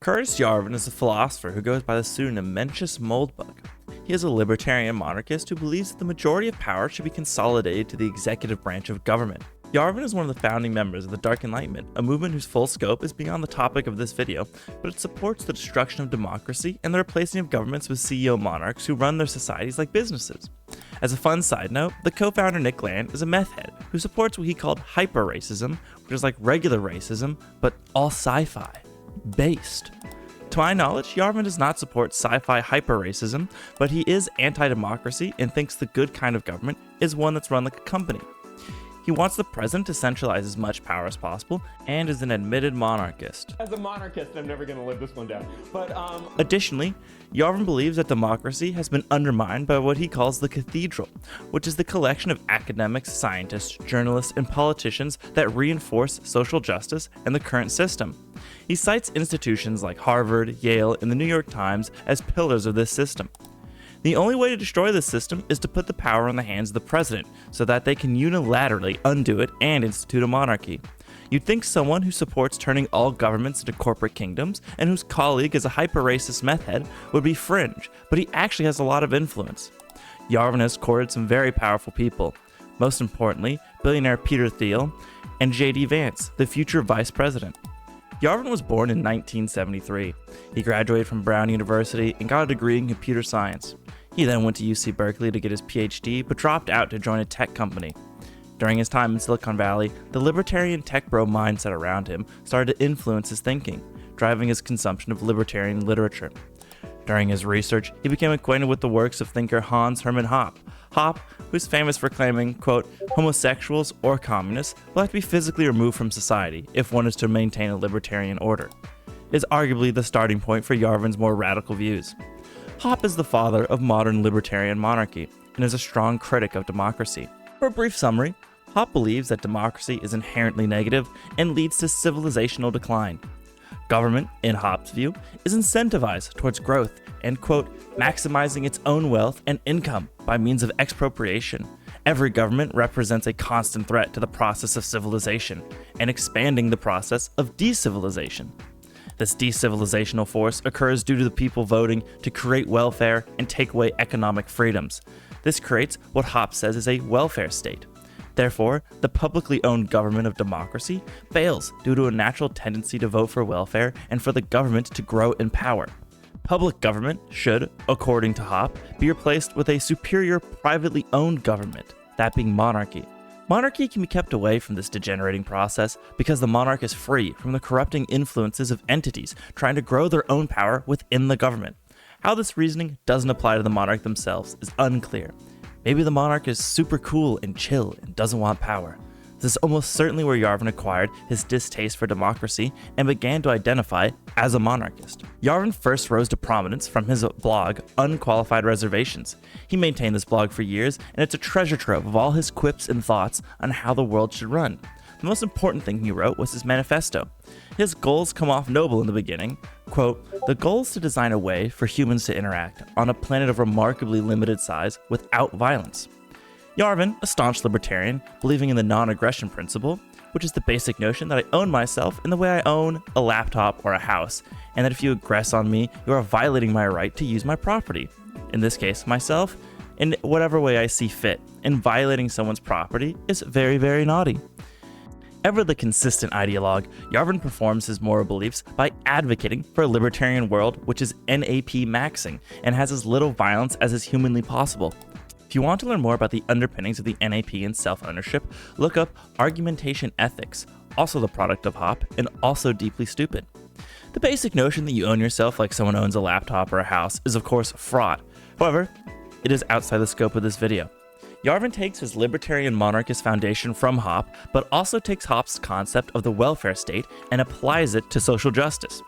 Curtis Yarvin is a philosopher who goes by the pseudonym Mencius Moldbug. He is a libertarian monarchist who believes that the majority of power should be consolidated to the executive branch of government. Yarvin is one of the founding members of the Dark Enlightenment, a movement whose full scope is beyond the topic of this video, but it supports the destruction of democracy and the replacing of governments with CEO monarchs who run their societies like businesses. As a fun side note, the co-founder Nick Land is a meth head who supports what he called hyper-racism, which is like regular racism, but all sci-fi based. To my knowledge, Yarvin does not support sci-fi hyper-racism, but he is anti-democracy and thinks the good kind of government is one that's run like a company. He wants the president to centralize as much power as possible and is an admitted monarchist. As a monarchist, I'm never going to live this one down. Additionally, Yarvin believes that democracy has been undermined by what he calls the cathedral, which is the collection of academics, scientists, journalists, and politicians that reinforce social justice and the current system. He cites institutions like Harvard, Yale, and the New York Times as pillars of this system. The only way to destroy this system is to put the power in the hands of the president so that they can unilaterally undo it and institute a monarchy. You'd think someone who supports turning all governments into corporate kingdoms and whose colleague is a hyper-racist meth head would be fringe, but he actually has a lot of influence. Yarvin has courted some very powerful people, most importantly, billionaire Peter Thiel and JD Vance, the future vice president. Yarvin was born in 1973. He graduated from Brown University and got a degree in computer science. He then went to UC Berkeley to get his PhD, but dropped out to join a tech company. During his time in Silicon Valley, the libertarian tech bro mindset around him started to influence his thinking, driving his consumption of libertarian literature. During his research, he became acquainted with the works of thinker Hans-Hermann Hoppe, who's famous for claiming, quote, homosexuals or communists will have to be physically removed from society if one is to maintain a libertarian order. It is arguably the starting point for Yarvin's more radical views. Hoppe is the father of modern libertarian monarchy and is a strong critic of democracy. For a brief summary, Hoppe believes that democracy is inherently negative and leads to civilizational decline. Government, in Hoppe's view, is incentivized towards growth and, quote, maximizing its own wealth and income by means of expropriation. Every government represents a constant threat to the process of civilization and expanding the process of decivilization. This decivilizational force occurs due to the people voting to create welfare and take away economic freedoms. This creates what Hoppe says is a welfare state. Therefore, the publicly owned government of democracy fails due to a natural tendency to vote for welfare and for the government to grow in power. Public government should, according to Hoppe, be replaced with a superior privately owned government, that being monarchy. Monarchy can be kept away from this degenerating process because the monarch is free from the corrupting influences of entities trying to grow their own power within the government. How this reasoning doesn't apply to the monarch themselves is unclear. Maybe the monarch is super cool and chill and doesn't want power. This is almost certainly where Yarvin acquired his distaste for democracy and began to identify as a monarchist. Yarvin first rose to prominence from his blog, Unqualified Reservations. He maintained this blog for years, and it's a treasure trove of all his quips and thoughts on how the world should run. The most important thing he wrote was his manifesto. His goals come off noble in the beginning. Quote, the goal is to design a way for humans to interact on a planet of remarkably limited size without violence. Yarvin, a staunch libertarian, believing in the non-aggression principle, which is the basic notion that I own myself in the way I own a laptop or a house, and that if you aggress on me, you are violating my right to use my property. In this case, myself, in whatever way I see fit, and violating someone's property is very, very naughty. Ever the consistent ideologue, Yarvin performs his moral beliefs by advocating for a libertarian world which is NAP maxing and has as little violence as is humanly possible. If you want to learn more about the underpinnings of the NAP and self-ownership, look up Argumentation Ethics, also the product of Hoppe and also deeply stupid. The basic notion that you own yourself like someone owns a laptop or a house is of course fraught. However, it is outside the scope of this video. Yarvin takes his libertarian monarchist foundation from Hoppe, but also takes Hoppe's concept of the welfare state and applies it to social justice.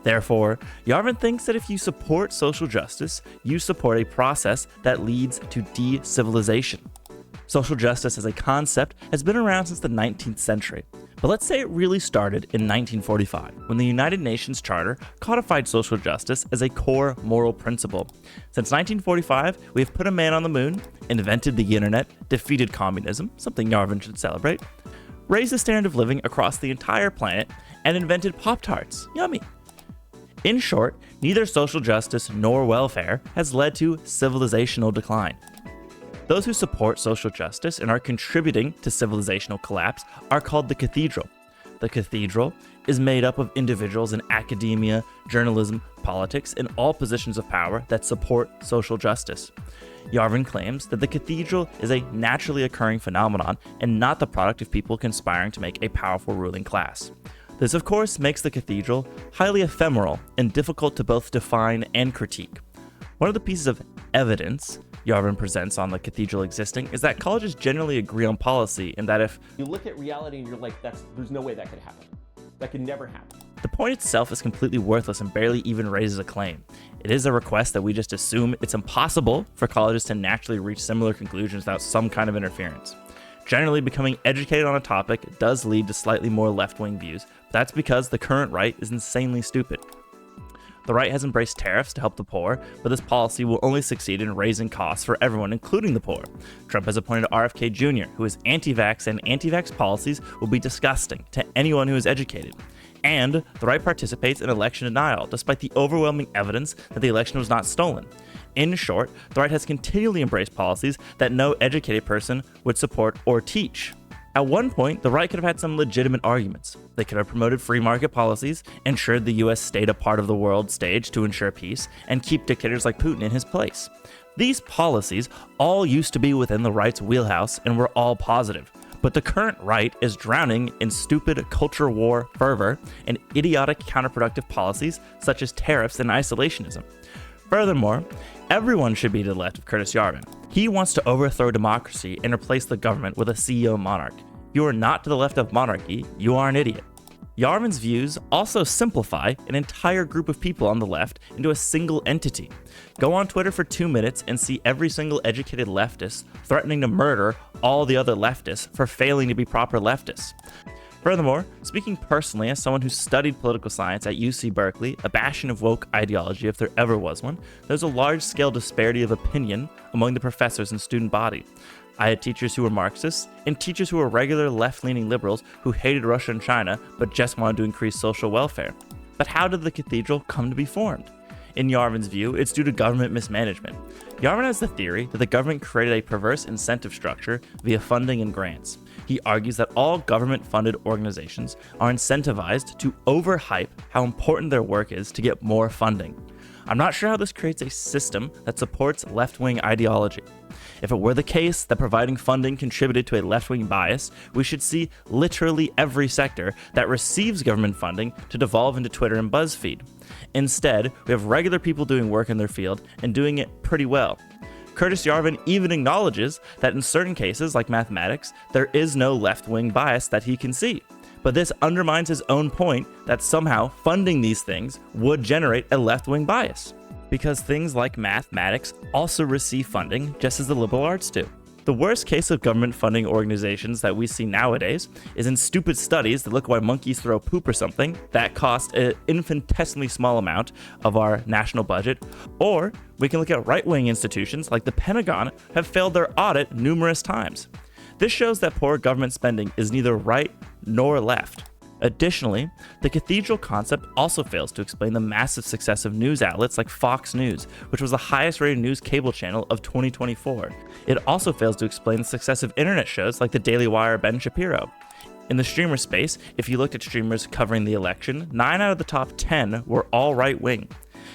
Therefore, Yarvin thinks that if you support social justice, you support a process that leads to de-civilization. Social justice as a concept has been around since the 19th century, but let's say it really started in 1945, when the United Nations Charter codified social justice as a core moral principle. Since 1945, we have put a man on the moon, invented the internet, defeated communism, something Yarvin should celebrate, raised the standard of living across the entire planet, and invented Pop-Tarts, yummy. In short, neither social justice nor welfare has led to civilizational decline. Those who support social justice and are contributing to civilizational collapse are called the cathedral. The cathedral is made up of individuals in academia, journalism, politics, and all positions of power that support social justice. Yarvin claims that the cathedral is a naturally occurring phenomenon and not the product of people conspiring to make a powerful ruling class. This, of course, makes the cathedral highly ephemeral and difficult to both define and critique. One of the pieces of evidence Yarvin presents on the cathedral existing is that colleges generally agree on policy, and that if You look at reality and you're like, there's no way that could happen. That could never happen. the point itself is completely worthless and barely even raises a claim. It is a request that we just assume it's impossible for colleges to naturally reach similar conclusions without some kind of interference. Generally, becoming educated on a topic does lead to slightly more left-wing views, but that's because the current right is insanely stupid. The right has embraced tariffs to help the poor, but this policy will only succeed in raising costs for everyone, including the poor. Trump has appointed RFK Jr., who is anti-vax, and anti-vax policies will be disgusting to anyone who is educated. And the right participates in election denial, despite the overwhelming evidence that the election was not stolen. In short, the right has continually embraced policies that no educated person would support or teach. At one point, the right could have had some legitimate arguments. They could have promoted free market policies, ensured the US stayed a part of the world stage to ensure peace, and keep dictators like Putin in his place. These policies all used to be within the right's wheelhouse and were all positive. But the current right is drowning in stupid culture war fervor and idiotic counterproductive policies such as tariffs and isolationism. Furthermore, everyone should be to the left of Curtis Yarvin. He wants to overthrow democracy and replace the government with a CEO monarch. If you are not to the left of monarchy, you are an idiot. Yarvin's views also simplify an entire group of people on the left into a single entity. Go on Twitter for 2 minutes and see every single educated leftist threatening to murder all the other leftists for failing to be proper leftists. Furthermore, speaking personally as someone who studied political science at UC Berkeley, a bastion of woke ideology if there ever was one, there's a large-scale disparity of opinion among the professors and student body. I had teachers who were Marxists and teachers who were regular left-leaning liberals who hated Russia and China but just wanted to increase social welfare. But how did the cathedral come to be formed? In Yarvin's view, it's due to government mismanagement. Yarvin has the theory that the government created a perverse incentive structure via funding and grants. He argues that all government-funded organizations are incentivized to overhype how important their work is to get more funding. I'm not sure how this creates a system that supports left-wing ideology. If it were the case that providing funding contributed to a left-wing bias, we should see literally every sector that receives government funding to devolve into Twitter and BuzzFeed. Instead, we have regular people doing work in their field and doing it pretty well. Curtis Yarvin even acknowledges that in certain cases, like mathematics, there is no left-wing bias that he can see. But this undermines his own point that somehow funding these things would generate a left-wing bias, because things like mathematics also receive funding just as the liberal arts do. The worst case of government funding organizations that we see nowadays is in stupid studies that look why monkeys throw poop or something that cost an infinitesimally small amount of our national budget, or we can look at right-wing institutions like the Pentagon have failed their audit numerous times. This shows that poor government spending is neither right nor left. Additionally, the cathedral concept also fails to explain the massive success of news outlets like Fox News, which was the highest rated news cable channel of 2024. It also fails to explain the success of internet shows like the Daily Wire or Ben Shapiro. In the streamer space, if you looked at streamers covering the election, 9 out of the top 10 were all right-wing.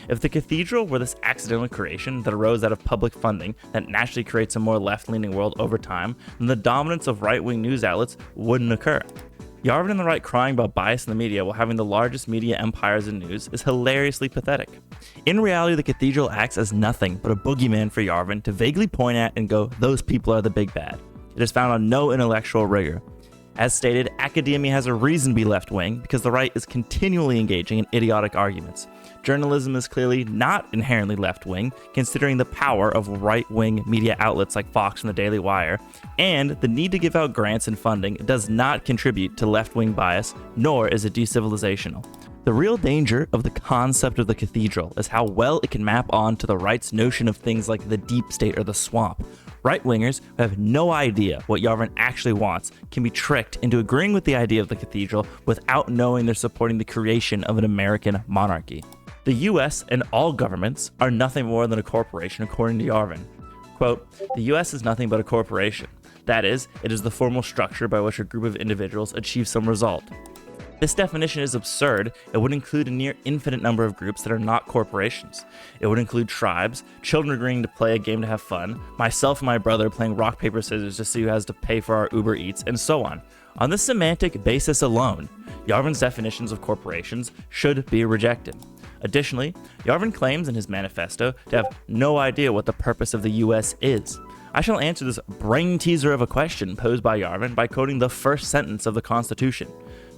If the cathedral were this accidental creation that arose out of public funding that naturally creates a more left-leaning world over time, then the dominance of right-wing news outlets wouldn't occur. Yarvin and the right crying about bias in the media while having the largest media empires in news is hilariously pathetic. In reality, the cathedral acts as nothing but a boogeyman for Yarvin to vaguely point at and go, those people are the big bad. It is found on no intellectual rigor. As stated, academia has a reason to be left-wing because the right is continually engaging in idiotic arguments. Journalism is clearly not inherently left-wing, considering the power of right-wing media outlets like Fox and the Daily Wire, and the need to give out grants and funding does not contribute to left-wing bias, nor is it decivilizational. The real danger of the concept of the cathedral is how well it can map on to the right's notion of things like the deep state or the swamp. Right-wingers who have no idea what Yarvin actually wants can be tricked into agreeing with the idea of the cathedral without knowing they're supporting the creation of an American monarchy. The US and all governments are nothing more than a corporation, according to Yarvin. Quote, the US is nothing but a corporation. That is, it is the formal structure by which a group of individuals achieve some result. This definition is absurd. It would include a near infinite number of groups that are not corporations. It would include tribes, children agreeing to play a game to have fun, myself and my brother playing rock, paper, scissors to see who has to pay for our Uber Eats, and so on. On this semantic basis alone, Yarvin's definitions of corporations should be rejected. Additionally, Yarvin claims in his manifesto to have no idea what the purpose of the US is. I shall answer this brain teaser of a question posed by Yarvin by quoting the first sentence of the Constitution.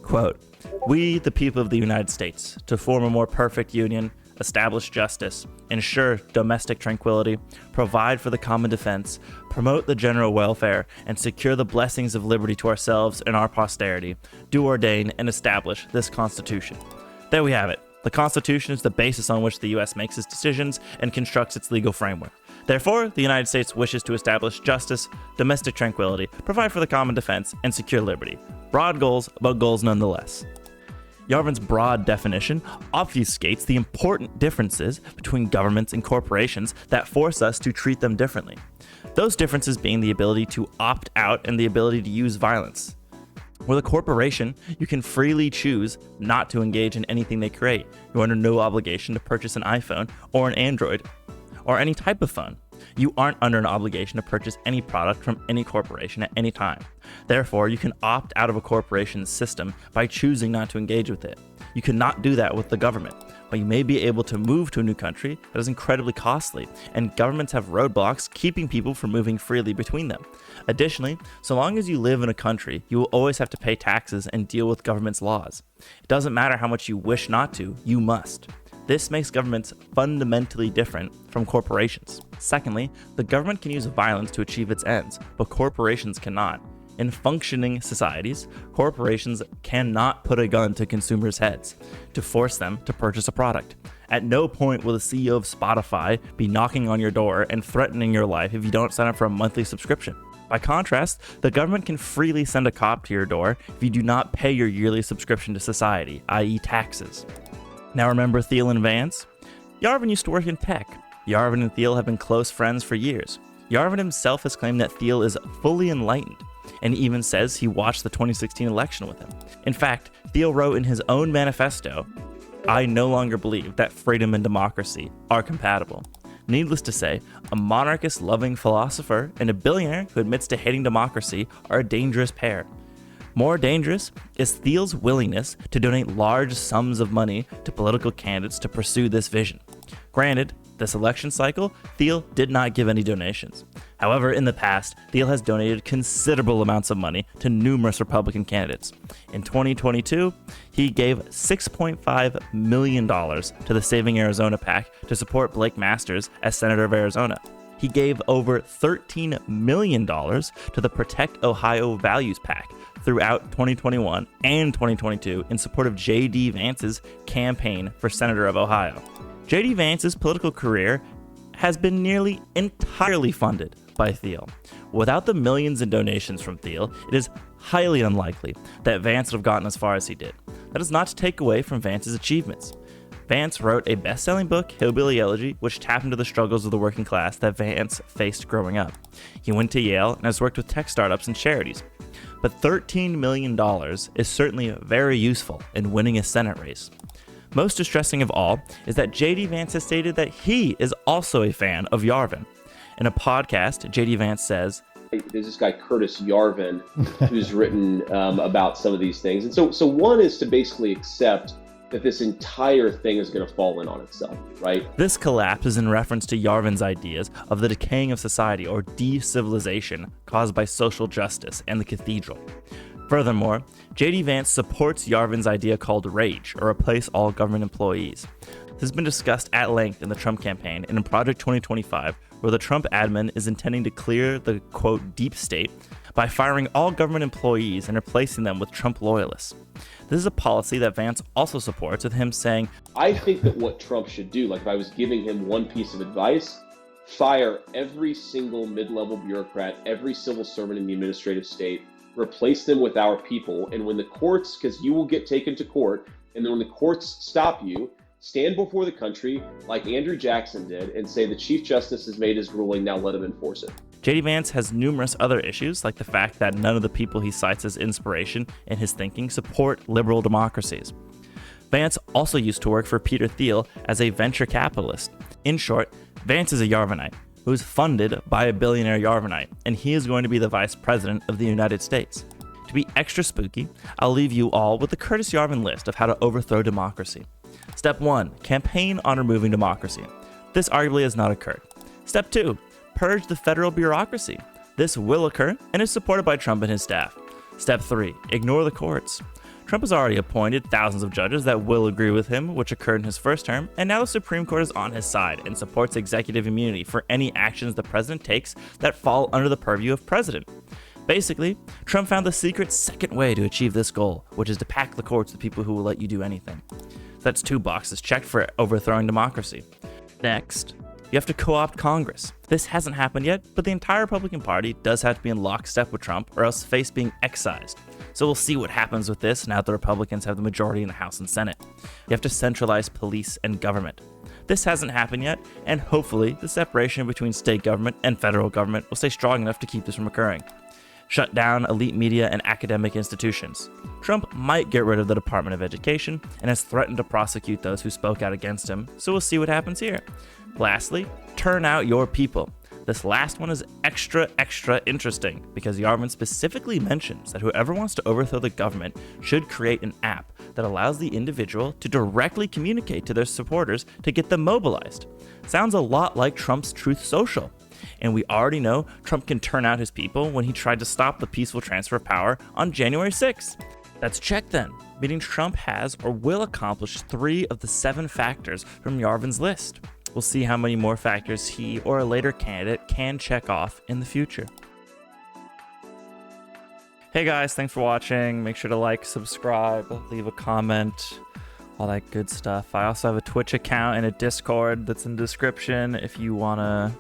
Quote, we, the people of the United States, to form a more perfect union, establish justice, ensure domestic tranquility, provide for the common defense, promote the general welfare, and secure the blessings of liberty to ourselves and our posterity, do ordain and establish this Constitution. There we have it. The Constitution is the basis on which the U.S. makes its decisions and constructs its legal framework. Therefore, the United States wishes to establish justice, domestic tranquility, provide for the common defense, and secure liberty. Broad goals, but goals nonetheless. Yarvin's broad definition obfuscates the important differences between governments and corporations that force us to treat them differently. Those differences being the ability to opt out and the ability to use violence. With a corporation, you can freely choose not to engage in anything they create. You're under no obligation to purchase an iPhone or an Android or any type of phone. You aren't under an obligation to purchase any product from any corporation at any time. Therefore, you can opt out of a corporation's system by choosing not to engage with it. You cannot do that with the government, but you may be able to move to a new country that is incredibly costly, and governments have roadblocks keeping people from moving freely between them. Additionally, so long as you live in a country, you will always have to pay taxes and deal with government's laws. It doesn't matter how much you wish not to, you must. This makes governments fundamentally different from corporations. Secondly, the government can use violence to achieve its ends, but corporations cannot. In functioning societies, corporations cannot put a gun to consumers' heads to force them to purchase a product. At no point will the CEO of Spotify be knocking on your door and threatening your life if you don't sign up for a monthly subscription. By contrast, the government can freely send a cop to your door if you do not pay your yearly subscription to society, i.e. taxes. Now remember Thiel and Vance? Yarvin used to work in tech. Yarvin and Thiel have been close friends for years. Yarvin himself has claimed that Thiel is fully enlightened, and even says he watched the 2016 election with him. In fact, Thiel wrote in his own manifesto, I no longer believe that freedom and democracy are compatible. Needless to say, a monarchist-loving philosopher and a billionaire who admits to hating democracy are a dangerous pair. More dangerous is Thiel's willingness to donate large sums of money to political candidates to pursue this vision. Granted, this election cycle, Thiel did not give any donations. However, in the past, Thiel has donated considerable amounts of money to numerous Republican candidates. In 2022, he gave $6.5 million to the Saving Arizona PAC to support Blake Masters as Senator of Arizona. He gave over $13 million to the Protect Ohio Values PAC throughout 2021 and 2022 in support of JD Vance's campaign for Senator of Ohio. JD Vance's political career has been nearly entirely funded by Thiel. Without the millions in donations from Thiel, it is highly unlikely that Vance would have gotten as far as he did. That is not to take away from Vance's achievements. Vance wrote a best-selling book, Hillbilly Elegy, which tapped into the struggles of the working class that Vance faced growing up. He went to Yale and has worked with tech startups and charities. But $13 million is certainly very useful in winning a Senate race. Most distressing of all is that JD Vance has stated that he is also a fan of Yarvin. In a podcast, JD Vance says, there's this guy, Curtis Yarvin, who's written about some of these things. And so one is to basically accept that this entire thing is going to fall in on itself, right? This collapse is in reference to Yarvin's ideas of the decaying of society or de-civilization caused by social justice and the cathedral. Furthermore, JD Vance supports Yarvin's idea called rage, or replace all government employees. This has been discussed at length in the Trump campaign and in Project 2025, where the Trump admin is intending to clear the, quote, deep state by firing all government employees and replacing them with Trump loyalists. This is a policy that Vance also supports, with him saying, I think that what Trump should do, like if I was giving him one piece of advice, fire every single mid-level bureaucrat, every civil servant in the administrative state, replace them with our people, and when the courts, because you will get taken to court, and then when the courts stop you, stand before the country like Andrew Jackson did and say the Chief Justice has made his ruling, now let him enforce it. JD Vance has numerous other issues, like the fact that none of the people he cites as inspiration in his thinking support liberal democracies. Vance also used to work for Peter Thiel as a venture capitalist. In short, Vance is a Yarvinite who is funded by a billionaire Yarvinite, and he is going to be the Vice President of the United States. To be extra spooky, I'll leave you all with the Curtis Yarvin list of how to overthrow democracy. Step 1. Campaign on removing democracy. This arguably has not occurred. Step 2. Purge the federal bureaucracy. This will occur and is supported by Trump and his staff. Step 3. Ignore the courts. Trump has already appointed thousands of judges that will agree with him, which occurred in his first term, and now the Supreme Court is on his side and supports executive immunity for any actions the president takes that fall under the purview of president. Basically, Trump found the secret second way to achieve this goal, which is to pack the courts with people who will let you do anything. So that's 2 boxes checked for overthrowing democracy. Next, you have to co-opt Congress. This hasn't happened yet, but the entire Republican Party does have to be in lockstep with Trump or else face being excised. So we'll see what happens with this now that the Republicans have the majority in the House and Senate. You have to centralize police and government. This hasn't happened yet, and hopefully the separation between state government and federal government will stay strong enough to keep this from occurring. Shut down elite media and academic institutions. Trump might get rid of the Department of Education and has threatened to prosecute those who spoke out against him, so we'll see what happens here. Lastly, turn out your people. This last one is extra interesting because Yarvin specifically mentions that whoever wants to overthrow the government should create an app that allows the individual to directly communicate to their supporters to get them mobilized. Sounds a lot like Trump's Truth Social. And we already know Trump can turn out his people when he tried to stop the peaceful transfer of power on January 6th. That's check then, meaning Trump has or will accomplish 3 of the 7 factors from Yarvin's list. We'll see how many more factors he or a later candidate can check off in the future. Hey guys, thanks for watching. Make sure to like, subscribe, leave a comment, all that good stuff. I also have a Twitch account and a Discord that's in the description if you want to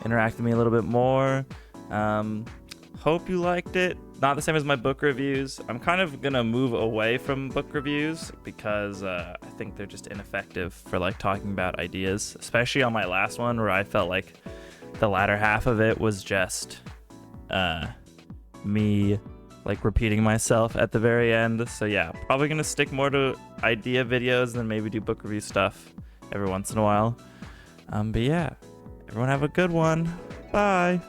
interact with me a little bit more. Hope you liked it. Not the same as my book reviews. I'm kind of gonna move away from book reviews because I think they're just ineffective for like talking about ideas, especially on my last one where I felt like the latter half of it was just me like repeating myself at the very end. So yeah, probably gonna stick more to idea videos and then maybe do book review stuff every once in a while. But yeah, everyone have a good one. Bye.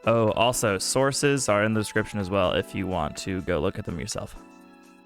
Oh, also, sources are in the description as well if you want to go look at them yourself.